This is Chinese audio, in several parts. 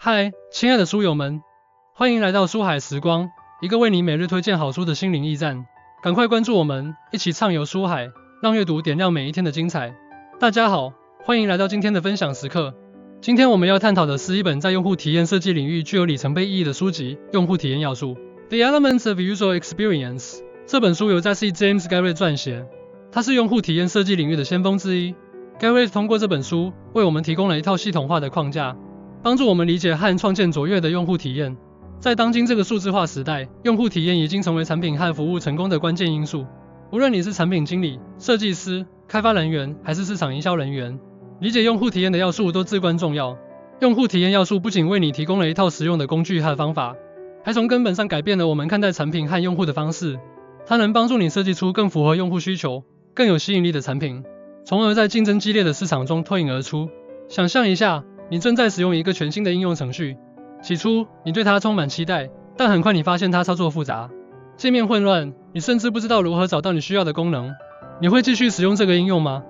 嗨，亲爱的书友们，欢迎来到书海时光，一个为你每日推荐好书的心灵驿站。赶快关注我们，一起畅游书海，让阅读点亮每一天的精彩。大家好，欢迎来到今天的分享时刻。今天我们要探讨的是一本在用户体验设计领域具有里程碑意义的书籍《用户体验要素》The Elements of User Experience。这本书由在 C. James Garrett 撰写，他是用户体验设计领域的先锋之一。Garrett 通过这本书为我们提供了一套系统化的框架，帮助我们理解和创建卓越的用户体验。在当今这个数字化时代，用户体验已经成为产品和服务成功的关键因素。无论你是产品经理、设计师、开发人员，还是市场营销人员，理解用户体验的要素都至关重要。用户体验要素不仅为你提供了一套实用的工具和方法，还从根本上改变了我们看待产品和用户的方式。它能帮助你设计出更符合用户需求、更有吸引力的产品，从而在竞争激烈的市场中脱颖而出。想象一下，你正在使用一个全新的应用程序，起初你对它充满期待，但很快你发现它操作复杂，界面混乱，你甚至不知道如何找到你需要的功能。你会继续使用这个应用吗？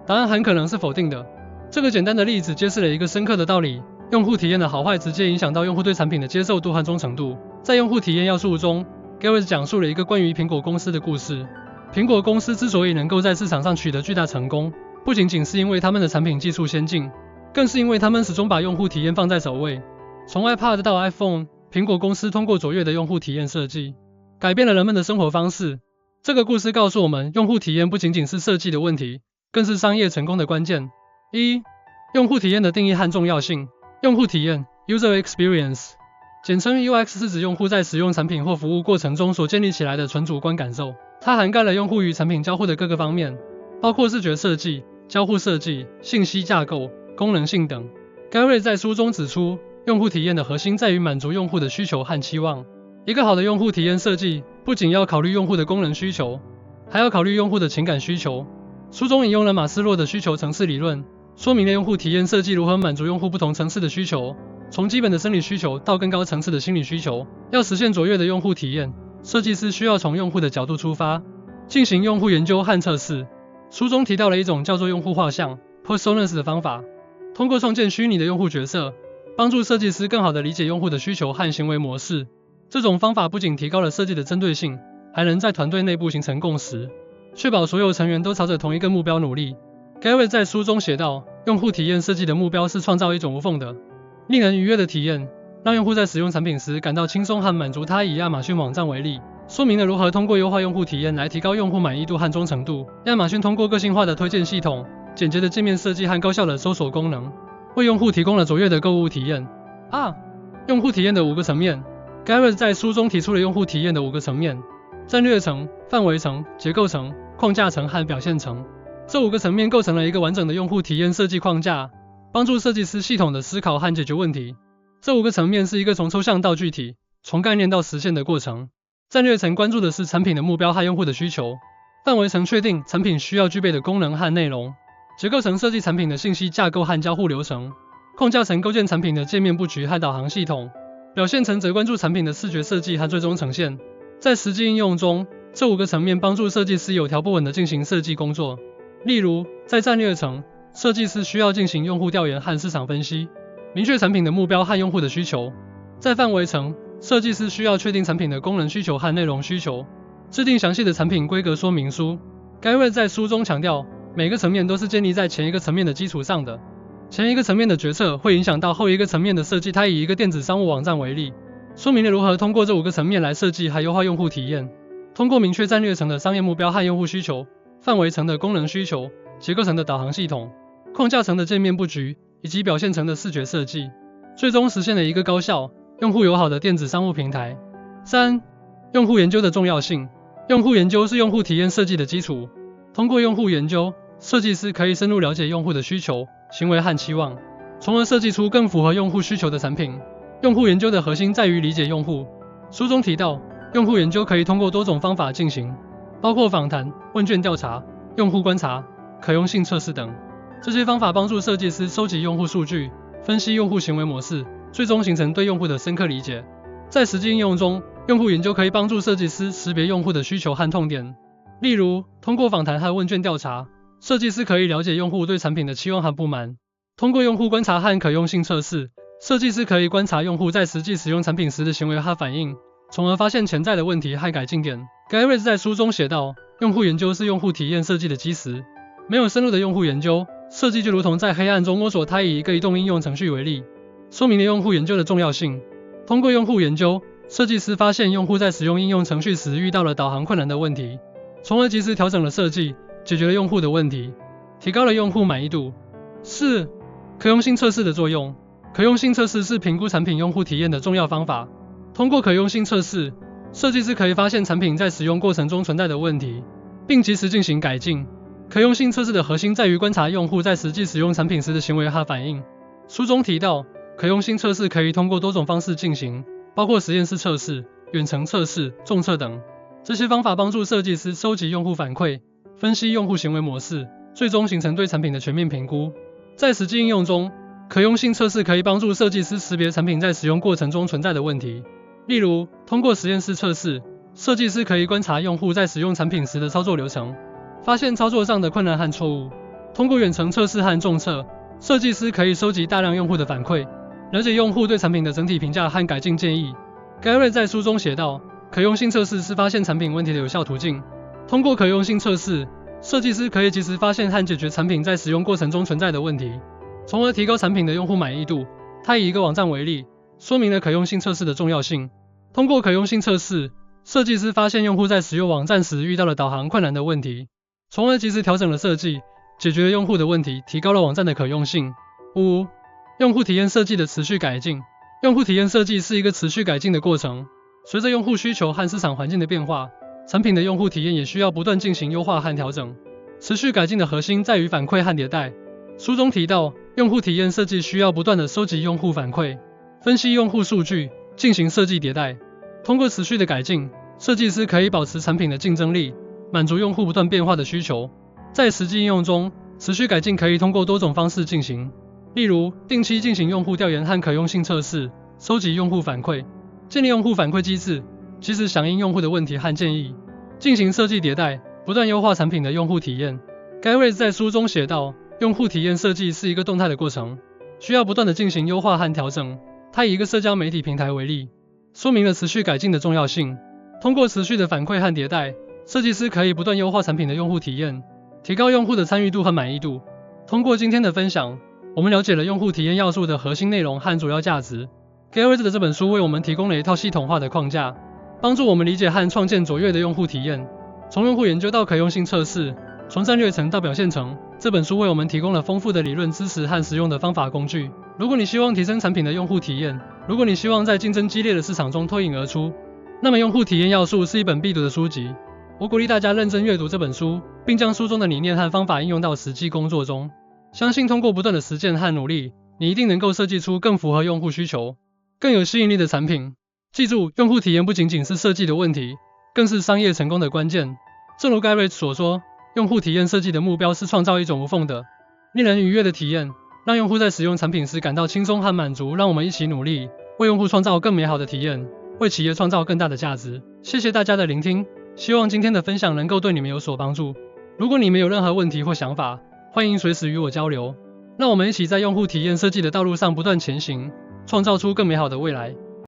答案很可能是否定的。这个简单的例子揭示了一个深刻的道理：用户体验的好坏直接影响到用户对产品的接受度和忠诚度。在用户体验要素中， Garrett 讲述了一个关于苹果公司的故事。苹果公司之所以能够在市场上取得巨大成功，不仅仅是因为他们的产品技术先进，更是因为他们始终把用户体验放在首位。从 iPad 到 iPhone， 苹果公司通过卓越的用户体验设计，改变了人们的生活方式。这个故事告诉我们，用户体验不仅仅是设计的问题，更是商业成功的关键。1. 用户体验的定义和重要性。用户体验 User Experience， 简称 UX， 是指用户在使用产品或服务过程中所建立起来的纯主观感受。它涵盖了用户与产品交互的各个方面，包括视觉设计、交互设计、信息架构、功能性等。Garrett 在书中指出，用户体验的核心在于满足用户的需求和期望。一个好的用户体验设计不仅要考虑用户的功能需求，还要考虑用户的情感需求。书中引用了马斯洛的需求层次理论，说明了用户体验设计如何满足用户不同层次的需求，从基本的生理需求到更高层次的心理需求。要实现卓越的用户体验，设计师需要从用户的角度出发，进行用户研究和测试。书中提到了一种叫做用户画像 personas 的方法，通过创建虚拟的用户角色，帮助设计师更好地理解用户的需求和行为模式。这种方法不仅提高了设计的针对性，还能在团队内部形成共识，确保所有成员都朝着同一个目标努力。Garrett 在书中写道，用户体验设计的目标是创造一种无缝的、令人愉悦的体验，让用户在使用产品时感到轻松和满足。他以亚马逊网站为例，说明了如何通过优化用户体验来提高用户满意度和忠诚度。亚马逊通过个性化的推荐系统、简洁的界面设计和高效的搜索功能，为用户提供了卓越的购物体验。用户体验的5个层面。Garrett 在书中提出了用户体验的5个层面：战略层、范围层、结构层、框架层和表现层。这5个层面构成了一个完整的用户体验设计框架，帮助设计师系统的思考和解决问题。这5个层面是一个从抽象到具体、从概念到实现的过程。战略层关注的是产品的目标和用户的需求，范围层确定产品需要具备的功能和内容，结构层设计产品的信息架构和交互流程，框架层构建产品的界面布局和导航系统，表现层则关注产品的视觉设计和最终呈现。在实际应用中，这5个层面帮助设计师有条不紊地进行设计工作。例如，在战略层，设计师需要进行用户调研和市场分析，明确产品的目标和用户的需求。在范围层，设计师需要确定产品的功能需求和内容需求，制定详细的产品规格说明书。Garrett 在书中强调，每个层面都是建立在前一个层面的基础上的。前一个层面的决策会影响到后一个层面的设计。他以一个电子商务网站为例，说明了如何通过这5个层面来设计和优化用户体验。通过明确战略层的商业目标和用户需求，范围层的功能需求，结构层的导航系统，框架层的界面布局，以及表现层的视觉设计，最终实现了一个高效、用户友好的电子商务平台。3. 用户研究的重要性。用户研究是用户体验设计的基础。通过用户研究，设计师可以深入了解用户的需求、行为和期望，从而设计出更符合用户需求的产品。用户研究的核心在于理解用户。书中提到，用户研究可以通过多种方法进行，包括访谈、问卷调查、用户观察、可用性测试等。这些方法帮助设计师收集用户数据，分析用户行为模式，最终形成对用户的深刻理解。在实际应用中，用户研究可以帮助设计师识别用户的需求和痛点。例如，通过访谈和问卷调查，设计师可以了解用户对产品的期望和不满。通过用户观察和可用性测试，设计师可以观察用户在实际使用产品时的行为和反应，从而发现潜在的问题和改进点。Gary 在书中写道，用户研究是用户体验设计的基石，没有深入的用户研究，设计就如同在黑暗中摸索。他以一个移动应用程序为例，说明了用户研究的重要性。通过用户研究，设计师发现用户在使用应用程序时遇到了导航困难的问题，从而及时调整了设计，解决了用户的问题，提高了用户满意度。4. 可用性测试的作用。可用性测试是评估产品用户体验的重要方法。通过可用性测试，设计师可以发现产品在使用过程中存在的问题，并及时进行改进。可用性测试的核心在于观察用户在实际使用产品时的行为和反应。书中提到，可用性测试可以通过多种方式进行，包括实验室测试、远程测试、重测等。这些方法帮助设计师收集用户反馈，分析用户行为模式，最终形成对产品的全面评估。在实际应用中，可用性测试可以帮助设计师识别产品在使用过程中存在的问题。例如，通过实验室测试，设计师可以观察用户在使用产品时的操作流程，发现操作上的困难和错误。通过远程测试和重测，设计师可以收集大量用户的反馈，了解用户对产品的整体评价和改进建议。Gary 在书中写道，可用性测试是发现产品问题的有效途径。通过可用性测试，设计师可以及时发现和解决产品在使用过程中存在的问题，从而提高产品的用户满意度。他以一个网站为例，说明了可用性测试的重要性。通过可用性测试，设计师发现用户在使用网站时遇到了导航困难的问题，从而及时调整了设计，解决了用户的问题，提高了网站的可用性。5. 用户体验设计的持续改进。用户体验设计是一个持续改进的过程，随着用户需求和市场环境的变化，产品的用户体验也需要不断进行优化和调整。持续改进的核心在于反馈和迭代。书中提到，用户体验设计需要不断地收集用户反馈，分析用户数据，进行设计迭代。通过持续的改进，设计师可以保持产品的竞争力，满足用户不断变化的需求。在实际应用中，持续改进可以通过多种方式进行，例如定期进行用户调研和可用性测试，收集用户反馈，建立用户反馈机制，及时响应用户的问题和建议，进行设计迭代，不断优化产品的用户体验。Gary 在书中写道，用户体验设计是一个动态的过程，需要不断地进行优化和调整。他以一个社交媒体平台为例，说明了持续改进的重要性。通过持续的反馈和迭代，设计师可以不断优化产品的用户体验，提高用户的参与度和满意度。通过今天的分享，我们了解了用户体验要素的核心内容和主要价值。Gary 的这本书为我们提供了一套系统化的框架，帮助我们理解和创建卓越的用户体验。从用户研究到可用性测试，从战略层到表现层，这本书为我们提供了丰富的理论知识和实用的方法工具。如果你希望提升产品的用户体验，如果你希望在竞争激烈的市场中脱颖而出，那么用户体验要素是一本必读的书籍。我鼓励大家认真阅读这本书，并将书中的理念和方法应用到实际工作中。相信通过不断的实践和努力，你一定能够设计出更符合用户需求、更有吸引力的产品。记住，用户体验不仅仅是设计的问题，更是商业成功的关键。正如 Gary 所说，用户体验设计的目标是创造一种无缝的、令人愉悦的体验，让用户在使用产品时感到轻松和满足。让我们一起努力，为用户创造更美好的体验，为企业创造更大的价值。谢谢大家的聆听，希望今天的分享能够对你们有所帮助。如果你们有任何问题或想法，欢迎随时与我交流。让我们一起在用户体验设计的道路上不断前行，创造出更美好的未来。